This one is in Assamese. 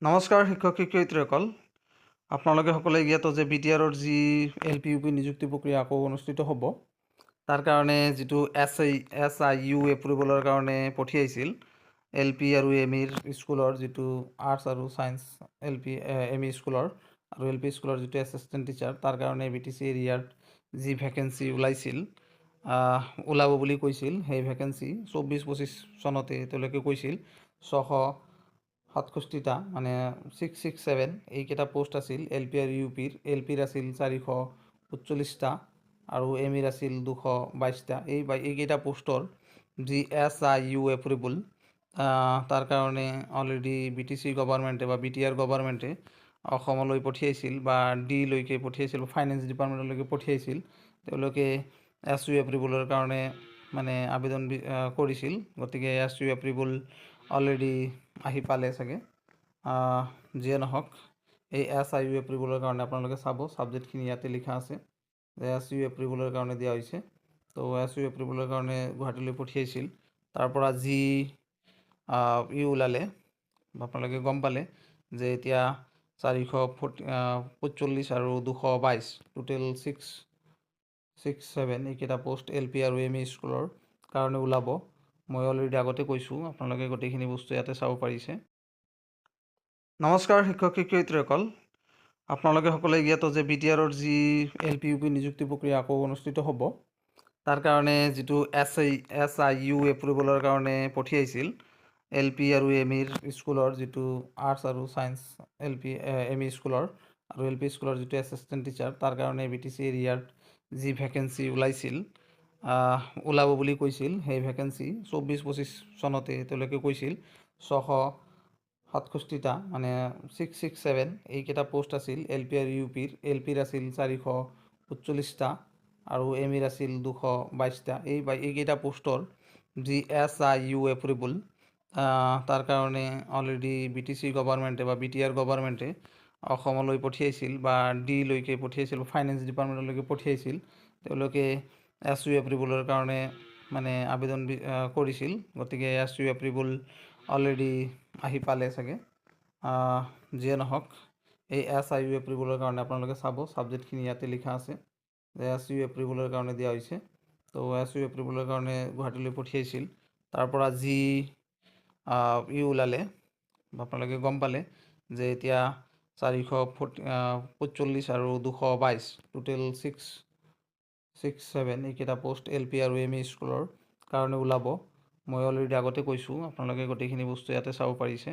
নমস্কাৰ শিক্ষক শিক্ষয়িত্ৰীসকল, আপোনালোকে সকলোৱে জ্ঞাত যে BTR-ৰ যি LP UP নিযুক্তি প্ৰক্ৰিয়া আকৌ অনুষ্ঠিত হ'ব, তাৰ কাৰণে যিটো SIU এপ্ৰুভেলৰ কাৰণে পঠিয়াইছিল LP আৰু ME স্কুলৰ যিটো আৰ্টছ আৰু ছায়েন্স ME স্কুলৰ আৰু LP স্কুলৰ যিটো এছিষ্টেণ্ট টিচাৰ, তাৰ কাৰণে BTC এৰিয়াত যি ভেকেঞ্চি ওলাইছিল ওলাব বুলি কৈছিল, সেই ভেকেঞ্চি 24-25 চনতে তেওঁলোকে কৈছিল 667টা মানে 667 এইকেইটা পোষ্ট আছিল। LP আৰু UPৰ LPৰ আছিল 439টা আৰু MEৰ আছিল 222টা। এইকেইটা পোষ্টৰ যি SIU এপ্ৰুভেল, তাৰ কাৰণে অলৰেডি BTC গভৰ্ণমেণ্টে বা BTR গভৰ্ণমেণ্টে অসমলৈ পঠিয়াইছিল বা লৈকে পঠিয়াইছিল, ফাইনেন্স ডিপাৰ্টমেণ্টলৈকে পঠিয়াইছিল। তেওঁলোকে SIU এপ্ৰুভেলৰ কাৰণে মানে আবেদন কৰিছিল। গতিকে SIU এপ্ৰুভেল অলৰেডি আহি পালে চাগে। যিয়ে নহওক, এই SIU এপ্ৰুভেলৰ কাৰণে আপোনালোকে চাব, ছাবজেক্টখিনি ইয়াতে লিখা আছে যে SIU এপ্ৰুভেলৰ কাৰণে দিয়া হৈছে। তো SIU এপ্ৰুভেলৰ কাৰণে গুৱাহাটীলৈ পঠিয়াইছিল। তাৰ পৰা যি ওলালে, আপোনালোকে গম পালে যে এতিয়া 445 আৰু 222 টোটেল 667 এইকেইটা পোষ্ট LP আৰু ME স্কুলৰ কাৰণে ওলাব। মই অলৰেডি আগতে কৈছোঁ, আপোনালোকে গোটেইখিনি বস্তু ইয়াতে চাব পাৰিছে। নমস্কাৰ শিক্ষক শিক্ষয়িত্ৰীসকল, আপোনালোকে সকলোৱে জ্ঞাত যে BTR-ৰ যি LP UP নিযুক্তি প্ৰক্ৰিয়া আকৌ অনুষ্ঠিত হ'ব, তাৰ কাৰণে যিটো SIU এপ্ৰুভেলৰ কাৰণে পঠিয়াইছিল LP আৰু ME স্কুলৰ যিটো আৰ্টছ আৰু ছায়েন্স ME স্কুলৰ আৰু LP স্কুলৰ যিটো এছিষ্টেণ্ট টিচাৰ, তাৰ কাৰণে BTC এৰিয়াত যি ভেকেঞ্চি ওলাইছিল ওলাব বুলি কৈছিল, সেই ভেকেঞ্চি 24-25 চনতে তেওঁলোকে কৈছিল 667টা মানে 667 এইকেইটা পোষ্ট আছিল। LP আৰু UPৰ LPৰ আছিল 439টা আৰু MEৰ আছিল 222টা। এইকেইটা পোষ্টৰ যি SIU এপ্ৰুভেল, তাৰ কাৰণে অলৰেডি BTC গভৰ্ণমেণ্টে বা BTR গভৰ্ণমেণ্টে অসমলৈ পঠিয়াইছিল বা লৈকে পঠিয়াইছিল, ফাইনেন্স ডিপাৰ্টমেণ্টলৈকে পঠিয়াইছিল। তেওঁলোকে SIU এপ্ৰুভেলৰ কাৰণে মানে আবেদন কৰিছিল। গতিকে SIU এপ্ৰুভেল অলৰেডি আহি পালে চাগে। যিয়ে নহওক, এই SIU এপ্ৰুভেলৰ কাৰণে আপোনালোকে চাব, ছাবজেক্টখিনি ইয়াতে লিখা আছে যে SIU এপ্ৰুভেলৰ কাৰণে দিয়া হৈছে। তো SIU এপ্ৰুভেলৰ কাৰণে গুৱাহাটীলৈ পঠিয়াইছিল। তাৰ পৰা যি ওলালে, আপোনালোকে গম পালে যে এতিয়া 445 আৰু 222 টোটেল 667 এইকেইটা পোষ্ট LP আৰু ME স্কুলৰ কাৰণে ওলাব। মই অলৰেডি আগতে কৈছোঁ, আপোনালোকে গোটেইখিনি বস্তু ইয়াতে চাব পাৰিছে।